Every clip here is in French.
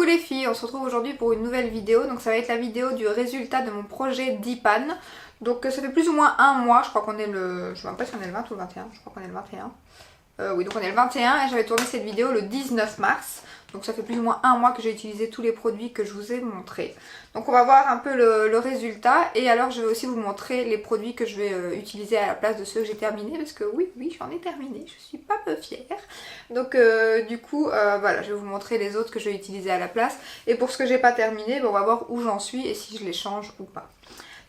les filles, on se retrouve aujourd'hui pour une nouvelle vidéo. Donc ça va être la vidéo du résultat de mon projet d'IPAN. Donc ça fait plus ou moins un mois, je crois qu'on est le... Je ne sais même pas si on est le 20 ou le 21, je crois qu'on est le 21. Oui, donc on est le 21 et j'avais tourné cette vidéo le 19 mars. Donc ça fait plus ou moins un mois que j'ai utilisé tous les produits que je vous ai montrés. Donc on va voir un peu le résultat. Et alors je vais aussi vous montrer les produits que je vais utiliser à la place de ceux que j'ai terminés. Parce que oui, j'en ai terminé, je suis pas peu fière. Donc du coup, voilà, je vais vous montrer les autres que je vais utiliser à la place. Et pour ce que j'ai pas terminé, on va voir où j'en suis et si je les change ou pas.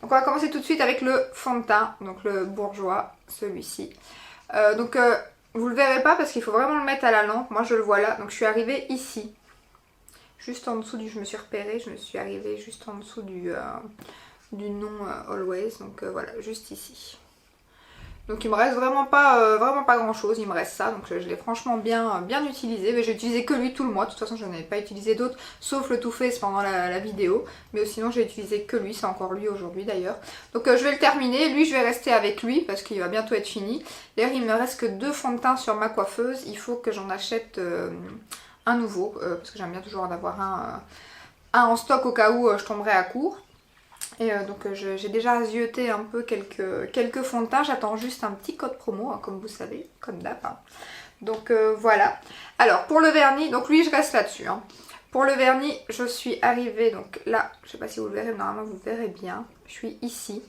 Donc on va commencer tout de suite avec le fond de teint, donc le bourgeois, celui-ci. Vous le verrez pas parce qu'il faut vraiment le mettre à la lampe. Moi je le vois là. Donc je suis arrivée ici. Juste en dessous du... Je me suis repérée. Je me suis arrivée juste en dessous du nom Always. Donc voilà, juste ici. Donc il me reste vraiment pas grand chose. Il me reste ça. Donc je l'ai franchement bien utilisé. Mais j'ai utilisé que lui tout le mois. De toute façon je n'avais pas utilisé d'autres. Sauf le Too Faced pendant la vidéo. Mais sinon j'ai utilisé que lui. C'est encore lui aujourd'hui d'ailleurs. Donc je vais le terminer. Lui je vais rester avec lui. Parce qu'il va bientôt être fini. D'ailleurs il me reste que 2 fonds de teint sur ma coiffeuse. Il faut que j'en achète un nouveau. Parce que j'aime bien toujours en avoir un en stock au cas où je tomberais à court. Et donc j'ai déjà zioté un peu quelques fonds de teint. J'attends juste un petit code promo, hein, comme vous savez, comme d'hab. Hein. Donc voilà. Alors pour le vernis, donc lui je reste là-dessus. Hein. Pour le vernis, je suis arrivée donc là, je sais pas si vous le verrez, normalement vous le verrez bien. Je suis ici.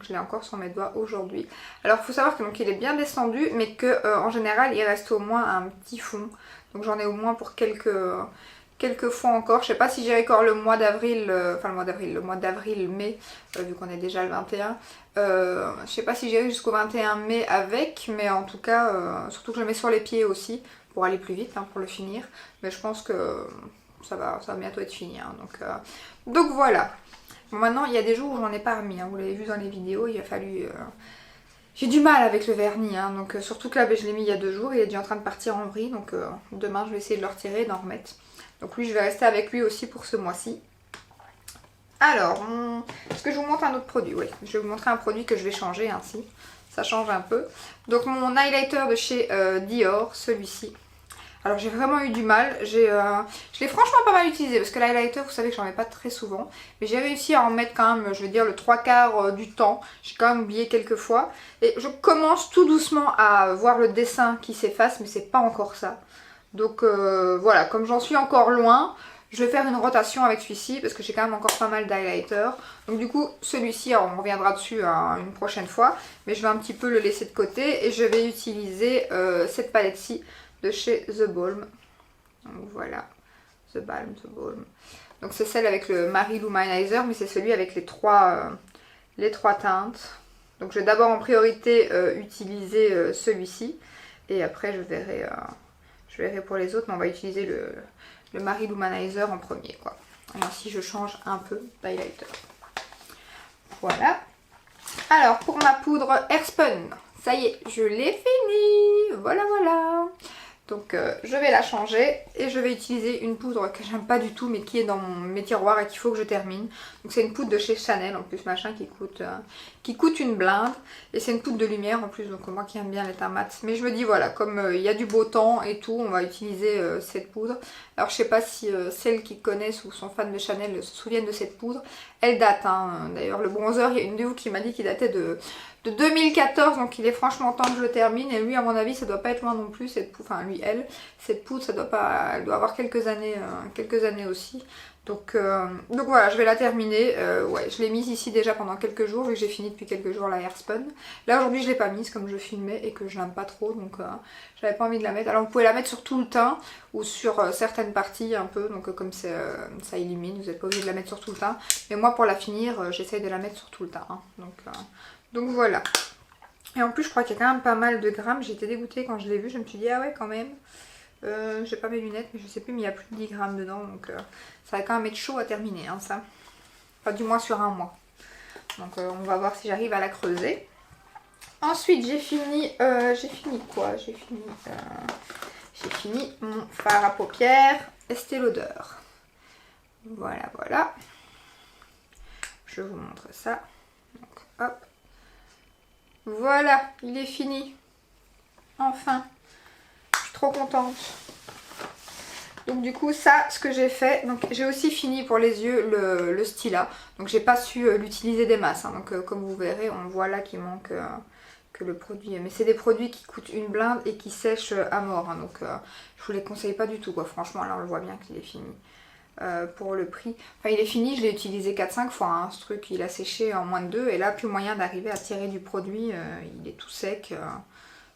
Je l'ai encore sur mes doigts aujourd'hui. Alors il faut savoir que donc il est bien descendu, mais que en général il reste au moins un petit fond. Donc j'en ai au moins pour quelques fois encore. Je sais pas si j'irai encore le mois d'avril, le mois d'avril-mai, vu qu'on est déjà le 21. Je sais pas si j'irai jusqu'au 21 mai avec, mais en tout cas, surtout que je le mets sur les pieds aussi, pour aller plus vite, hein, pour le finir. Mais je pense que ça va bientôt être fini. Hein, donc voilà. Bon, maintenant, il y a des jours où j'en ai pas remis, hein, vous l'avez vu dans les vidéos, il a fallu... J'ai du mal avec le vernis, hein, donc surtout que là, je l'ai mis il y a 2 jours, il est déjà en train de partir en vrille, donc demain je vais essayer de le retirer et d'en remettre. Donc lui, je vais rester avec lui aussi pour ce mois-ci. Alors, est-ce que je vous montre un autre produit? Oui, je vais vous montrer un produit que je vais changer ainsi. Ça change un peu. Donc mon highlighter de chez Dior, celui-ci. Alors j'ai vraiment eu du mal. Je l'ai franchement pas mal utilisé parce que l'highlighter, vous savez que j'en mets pas très souvent. Mais j'ai réussi à en mettre quand même, je veux dire, le 3/4 du temps. J'ai quand même oublié quelques fois. Et je commence tout doucement à voir le dessin qui s'efface, mais c'est pas encore ça. Donc voilà, comme j'en suis encore loin, je vais faire une rotation avec celui-ci parce que j'ai quand même encore pas mal d'highlighter. Donc du coup, celui-ci, on reviendra dessus une prochaine fois. Mais je vais un petit peu le laisser de côté et je vais utiliser cette palette-ci de chez The Balm. Donc voilà, The Balm. Donc c'est celle avec le Marie Luminizer, mais c'est celui avec les trois teintes. Donc je vais d'abord en priorité utiliser celui-ci. Et après je verrai pour les autres, mais on va utiliser le Marie Luminizer en premier, quoi. Et ainsi je change un peu d'highlighter. Voilà. Alors pour ma poudre Airspun, ça y est, je l'ai fini. Voilà. Donc je vais la changer et je vais utiliser une poudre que j'aime pas du tout mais qui est dans mes tiroirs et qu'il faut que je termine. Donc c'est une poudre de chez Chanel en plus, machin, qui coûte une blinde. Et c'est une poudre de lumière en plus, donc moi qui aime bien les teints mat. Mais je me dis voilà, comme il y a du beau temps et tout, on va utiliser cette poudre. Alors je sais pas si celles qui connaissent ou sont fans de Chanel se souviennent de cette poudre. Elle date, hein. D'ailleurs le bronzer, il y a une de vous qui m'a dit qu'il datait de 2014, donc il est franchement temps que je le termine. Et lui, à mon avis, ça doit pas être loin non plus, cette poudre, enfin lui, cette poudre, ça doit pas, elle doit avoir quelques années aussi. Donc voilà, je vais la terminer. Ouais, je l'ai mise ici déjà pendant quelques jours, vu que j'ai fini depuis quelques jours la Airspun. Là aujourd'hui je l'ai pas mise comme je filmais et que je l'aime pas trop, donc j'avais pas envie de la mettre. Alors vous pouvez la mettre sur tout le teint ou sur certaines parties un peu, donc comme ça illumine, vous n'êtes pas obligé de la mettre sur tout le teint. Mais moi pour la finir, j'essaye de la mettre sur tout le teint. Hein. Donc voilà. Et en plus je crois qu'il y a quand même pas mal de grammes. J'ai été dégoûtée quand je l'ai vu, je me suis dit ah ouais quand même. J'ai pas mes lunettes mais je sais plus, mais il y a plus de 10 grammes dedans, donc ça va quand même être chaud à terminer, hein, ça. Enfin du moins sur un mois. Donc on va voir si j'arrive à la creuser. Ensuite j'ai fini quoi? J'ai fini mon fard à paupières Estée Lauder. Voilà. Je vous montre ça. Donc hop. Voilà, il est fini. Enfin. Je suis trop contente. Donc du coup ça, ce que j'ai fait, donc j'ai aussi fini pour les yeux le Stila. Donc j'ai pas su l'utiliser des masses, hein. Donc comme vous verrez, on voit là qu'il manque que le produit. Mais c'est des produits qui coûtent une blinde et qui sèchent à mort, hein. Donc je vous les conseille pas du tout quoi. Franchement là on le voit bien qu'il est fini. Pour le prix. Enfin il est fini, je l'ai utilisé 4-5 fois, hein. Ce truc il a séché en moins de 2 et là plus moyen d'arriver à tirer du produit, il est tout sec,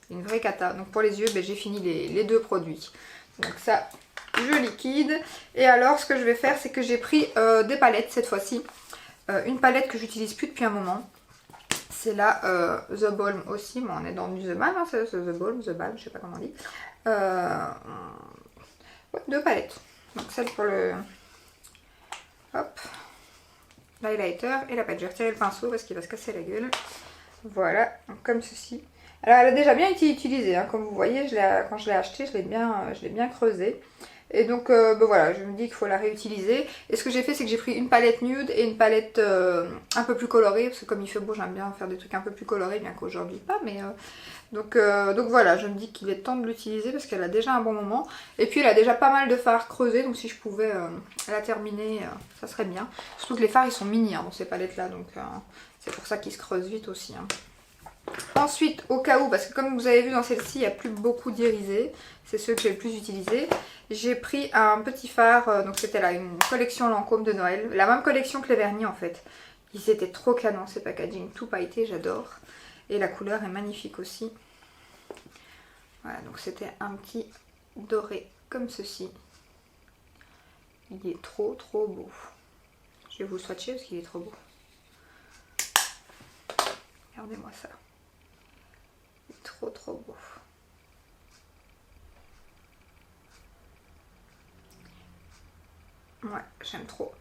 une vraie cata. Donc pour les yeux ben, j'ai fini les deux produits. Donc ça je liquide. Et alors ce que je vais faire c'est que j'ai pris des palettes cette fois-ci. Une palette que j'utilise plus depuis un moment. C'est la The Balm aussi, bon, on est dans du The Balm, hein, c'est The Balm, je sais pas comment on dit. Ouais, deux palettes. Donc celle pour le hop, l'highlighter et la pâte. Je vais retirer le pinceau parce qu'il va se casser la gueule. Voilà, donc comme ceci. Alors elle a déjà bien été utilisée, hein. Comme vous voyez, quand je l'ai acheté, je l'ai bien creusé. Et donc ben voilà, je me dis qu'il faut la réutiliser. Et ce que j'ai fait, c'est que j'ai pris une palette nude et une palette un peu plus colorée. Parce que comme il fait beau, j'aime bien faire des trucs un peu plus colorés, bien qu'aujourd'hui pas. Mais donc voilà, je me dis qu'il est temps de l'utiliser parce qu'elle a déjà un bon moment. Et puis elle a déjà pas mal de fards creusés. Donc si je pouvais la terminer, ça serait bien. Surtout que les fards, ils sont mini, hein, dans ces palettes-là. Donc c'est pour ça qu'ils se creusent vite aussi, hein. Ensuite, au cas où, parce que comme vous avez vu dans celle-ci, il n'y a plus beaucoup d'irisés, c'est ceux que j'ai le plus utilisé. J'ai pris un petit fard, donc c'était là une collection Lancôme de Noël, la même collection que les vernis en fait. Ils étaient trop canons ces packaging, tout pailleté, j'adore. Et la couleur est magnifique aussi. Voilà, donc c'était un petit doré comme ceci. Il est trop trop beau. Je vais vous le swatcher parce qu'il est trop beau. Regardez-moi ça. Trop trop beau. Ouais, j'aime trop.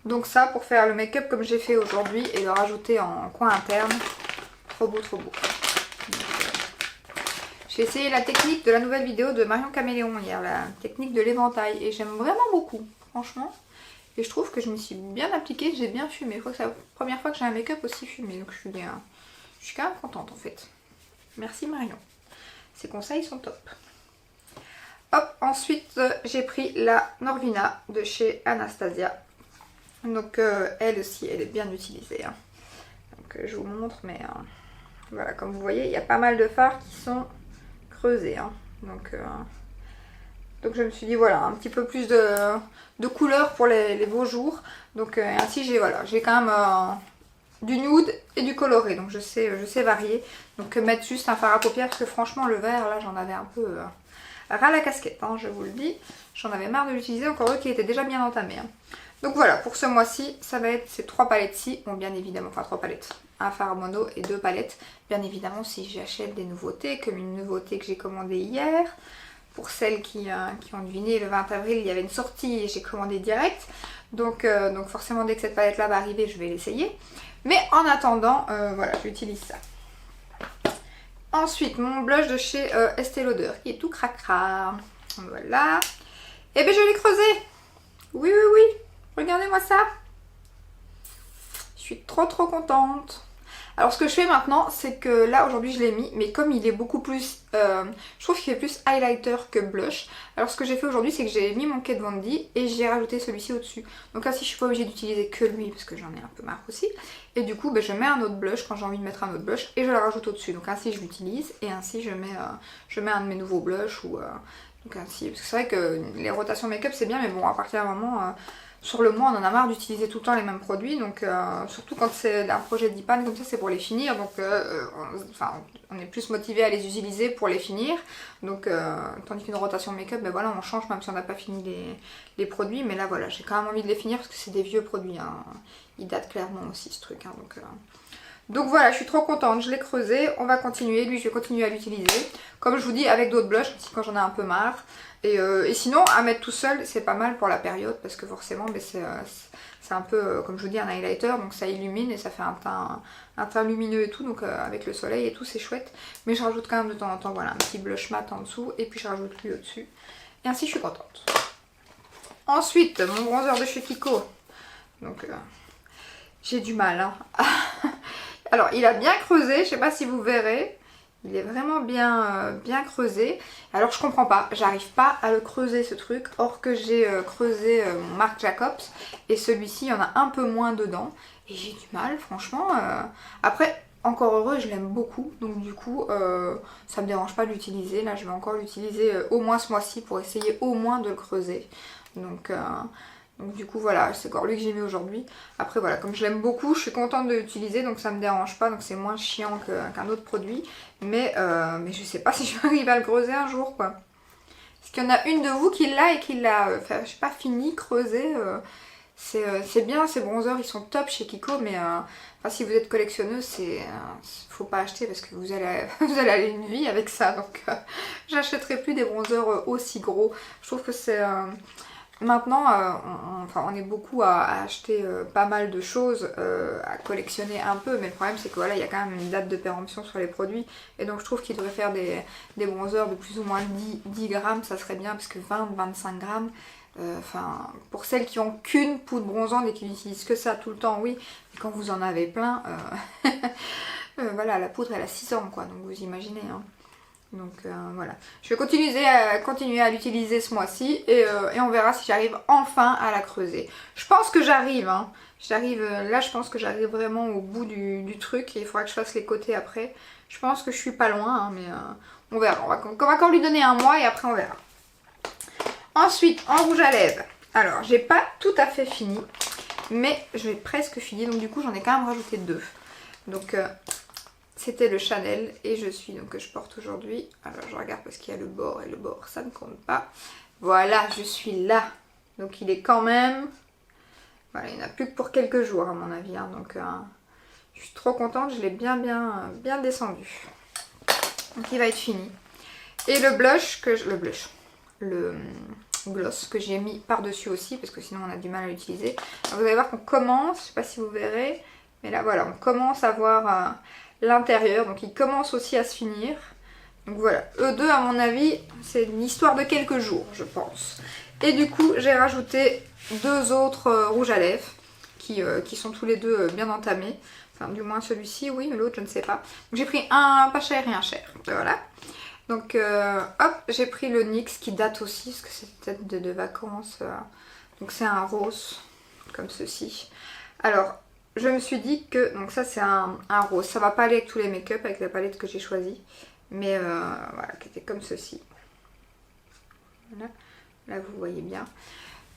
Donc ça pour faire le make-up comme j'ai fait aujourd'hui et le rajouter en coin interne. Trop beau, trop beau. J'ai essayé la technique de la nouvelle vidéo de Marion Caméléon hier, la technique de l'éventail. Et j'aime vraiment beaucoup, franchement. Et je trouve que je me suis bien appliquée, j'ai bien fumé. Je crois que c'est la première fois que j'ai un make-up aussi fumé. Donc je suis quand même contente en fait. Merci Marion. Ces conseils sont top. Hop, ensuite j'ai pris la Norvina de chez Anastasia. Donc elle aussi, elle est bien utilisée, hein. Donc je vous montre, mais voilà, comme vous voyez, il y a pas mal de fards qui sont creusés, hein. Donc je me suis dit voilà, un petit peu plus de couleur pour les beaux jours. Donc ainsi j'ai quand même du nude et du coloré, donc je sais varier. Donc mettre juste un fard à paupières parce que franchement le vert là j'en avais un peu ras la casquette, hein, je vous le dis. J'en avais marre de l'utiliser, encore eux qui étaient déjà bien entamés, hein. Donc voilà, pour ce mois-ci, ça va être ces 3 palettes-ci. Bon, bien évidemment, enfin 3 palettes. Un fard mono et 2 palettes. Bien évidemment, si j'achète des nouveautés, comme une nouveauté que j'ai commandée hier. Pour celles qui ont deviné, le 20 avril, il y avait une sortie et j'ai commandé direct. Donc forcément, dès que cette palette-là va arriver, je vais l'essayer. Mais en attendant, voilà, j'utilise ça. Ensuite, mon blush de chez Estée Lauder, qui est tout cracra. Voilà. Et bien, je l'ai creusé. Oui, oui, oui. Regardez-moi ça. Je suis trop trop contente. Alors ce que je fais maintenant, c'est que là aujourd'hui je l'ai mis, mais comme il est beaucoup plus, je trouve qu'il fait plus highlighter que blush. Alors ce que j'ai fait aujourd'hui, c'est que j'ai mis mon Kat Von D et j'ai rajouté celui-ci au-dessus. Donc là si je suis pas obligée d'utiliser que lui, parce que j'en ai un peu marre aussi. Et du coup, ben, je mets un autre blush quand j'ai envie de mettre un autre blush et je le rajoute au-dessus. Donc ainsi je l'utilise et ainsi je mets un de mes nouveaux blushs ou donc ainsi. Parce que c'est vrai que les rotations make-up c'est bien, mais bon à partir d'un moment. Sur le mois, on en a marre d'utiliser tout le temps les mêmes produits, donc surtout quand c'est un projet d'IPAN comme ça, c'est pour les finir, donc on est plus motivé à les utiliser pour les finir. Donc tandis qu'une rotation make-up, ben voilà, on change même si on n'a pas fini les produits, mais là voilà, j'ai quand même envie de les finir parce que c'est des vieux produits, hein. Ils datent clairement aussi ce truc, hein, donc voilà, je suis trop contente, je l'ai creusé, on va continuer, lui je vais continuer à l'utiliser, comme je vous dis avec d'autres blushs, aussi quand j'en ai un peu marre. Et sinon à mettre tout seul c'est pas mal pour la période parce que forcément c'est un peu comme je vous dis un highlighter, donc ça illumine et ça fait un teint lumineux et tout, donc avec le soleil et tout c'est chouette. Mais je rajoute quand même de temps en temps voilà, un petit blush mat en dessous et puis je rajoute lui au dessus et ainsi je suis contente. Ensuite mon bronzer de chez Kiko, donc j'ai du mal, hein. Alors il a bien creusé, je sais pas si vous verrez. Il est vraiment bien creusé. Alors je comprends pas, j'arrive pas à le creuser ce truc. Or que j'ai creusé mon Marc Jacobs. Et celui-ci, il y en a un peu moins dedans. Et j'ai du mal, franchement. Après, encore heureux, je l'aime beaucoup. Donc du coup, ça me dérange pas de l'utiliser. Là, je vais encore l'utiliser au moins ce mois-ci pour essayer au moins de le creuser. Donc du coup voilà, c'est encore lui que j'ai mis aujourd'hui. Après voilà, comme je l'aime beaucoup, je suis contente de l'utiliser, donc ça me dérange pas, donc c'est moins chiant qu'un autre produit. Mais je sais pas si je vais arriver à le creuser un jour quoi. Est-ce qu'il y en a une de vous qui l'a et qui l'a, je sais pas, fini, creusé c'est bien, ces bronzers ils sont top chez Kiko, mais si vous êtes collectionneuse, faut pas acheter parce que vous allez, vous allez aller une vie avec ça. Donc j'achèterai plus des bronzers aussi gros. Je trouve que c'est... Maintenant, on est beaucoup à acheter pas mal de choses, à collectionner un peu, mais le problème c'est que voilà, il y a quand même une date de péremption sur les produits, et donc je trouve qu'ils devraient faire des bronzers de plus ou moins 10 grammes, ça serait bien, parce que 20-25 grammes, pour celles qui ont qu'une poudre bronzante et qui n'utilisent que ça tout le temps, oui, mais quand vous en avez plein, voilà, la poudre elle a 6 ans quoi, donc vous imaginez, hein. Donc voilà, je vais continuer à l'utiliser ce mois-ci et on verra si j'arrive enfin à la creuser. Je pense que j'arrive, hein. Là je pense que j'arrive vraiment au bout du truc et il faudra que je fasse les côtés après. Je pense que je suis pas loin, hein, mais on verra. On va encore lui donner un mois et après on verra. Ensuite, en rouge à lèvres. Alors, j'ai pas tout à fait fini, mais je vais presque finir. Donc du coup, j'en ai quand même rajouté 2. Donc... c'était le Chanel et que je porte aujourd'hui. Alors je regarde parce qu'il y a le bord et le bord ça ne compte pas. Voilà, je suis là. Donc il est quand même... Voilà, il n'y en a plus que pour quelques jours à mon avis. Hein, donc je suis trop contente, je l'ai bien descendu. Donc il va être fini. Et le blush, le gloss que j'ai mis par-dessus aussi parce que sinon on a du mal à l'utiliser. Vous allez voir qu'on commence, je ne sais pas si vous verrez, mais là voilà, on commence à voir... l'intérieur, donc il commence aussi à se finir. Donc voilà, eux deux à mon avis c'est une histoire de quelques jours je pense. Et du coup j'ai rajouté 2 autres rouges à lèvres qui sont tous les deux bien entamés. Enfin du moins celui-ci oui, mais l'autre je ne sais pas. Donc j'ai pris un pas cher et un cher, voilà. Donc hop, j'ai pris le NYX qui date aussi parce que c'est peut-être de vacances. Donc c'est un rose comme ceci. Alors je me suis dit que, donc ça c'est un rose, ça va pas aller avec tous les make-up, avec la palette que j'ai choisie, mais voilà, qui était comme ceci. Voilà. Là vous voyez bien.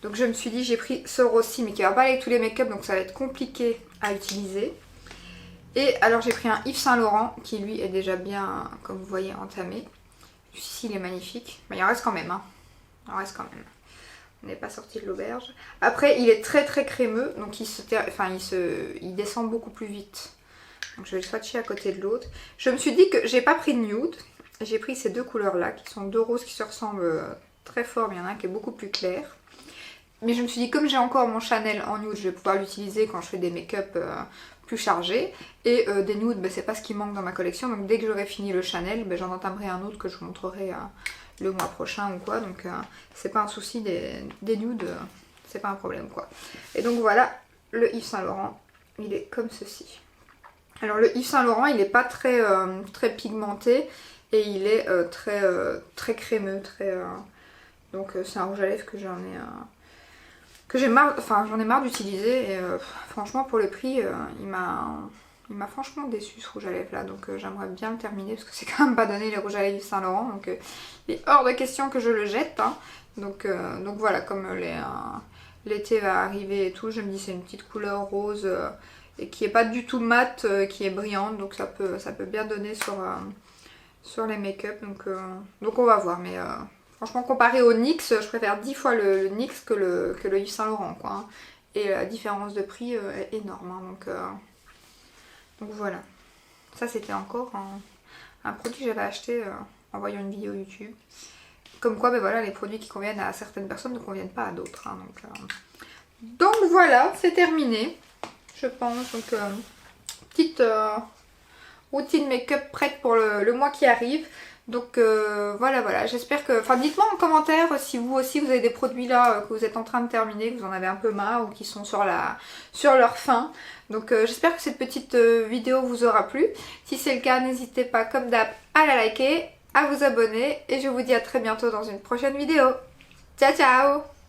Donc je me suis dit, j'ai pris ce rose-ci, mais qui va pas aller avec tous les make-up, donc ça va être compliqué à utiliser. Et alors j'ai pris un Yves Saint Laurent, qui lui est déjà bien, comme vous voyez, entamé. Ici il est magnifique, mais il en reste quand même, hein. Il en reste quand même. On n'est pas sorti de l'auberge. Après, il est très crémeux, donc il descend beaucoup plus vite. Donc je vais le swatcher à côté de l'autre. Je me suis dit que j'ai pas pris de nude. J'ai pris ces 2 couleurs-là, qui sont 2 roses qui se ressemblent très fort, mais il y en a un qui est beaucoup plus clair. Mais je me suis dit, comme j'ai encore mon Chanel en nude, je vais pouvoir l'utiliser quand je fais des make-up plus chargés. Et des nudes, c'est pas ce qui manque dans ma collection. Donc dès que j'aurai fini le Chanel, j'en entamerai un autre que je vous montrerai... le mois prochain ou quoi, donc c'est pas un souci des nudes, c'est pas un problème quoi. Et donc voilà, le Yves Saint Laurent, il est comme ceci. Alors le Yves Saint Laurent, il est pas très pigmenté et il est très crémeux, donc c'est un rouge à lèvres que j'en ai marre d'utiliser et franchement pour le prix, il m'a franchement déçu ce rouge à lèvres là, donc j'aimerais bien le terminer parce que c'est quand même pas donné les rouges à lèvres Saint Laurent, donc il est hors de question que je le jette, hein. Donc voilà, comme l'été va arriver et tout, je me dis c'est une petite couleur rose et qui est pas du tout mate, qui est brillante, donc ça peut bien donner sur les make-up, donc on va voir, mais franchement comparé au NYX, je préfère 10 fois le NYX que le Yves Saint Laurent quoi, hein. Et la différence de prix est énorme, hein, donc voilà, ça c'était encore un produit que j'avais acheté en voyant une vidéo YouTube. Comme quoi, voilà, les produits qui conviennent à certaines personnes ne conviennent pas à d'autres, hein, donc voilà, c'est terminé, je pense. Donc petite routine make-up prête pour le mois qui arrive. Donc voilà, j'espère que... Enfin dites-moi en commentaire si vous aussi vous avez des produits là que vous êtes en train de terminer, que vous en avez un peu marre ou qui sont sur leur fin. Donc j'espère que cette petite vidéo vous aura plu. Si c'est le cas, n'hésitez pas comme d'hab à la liker, à vous abonner et je vous dis à très bientôt dans une prochaine vidéo. Ciao ciao!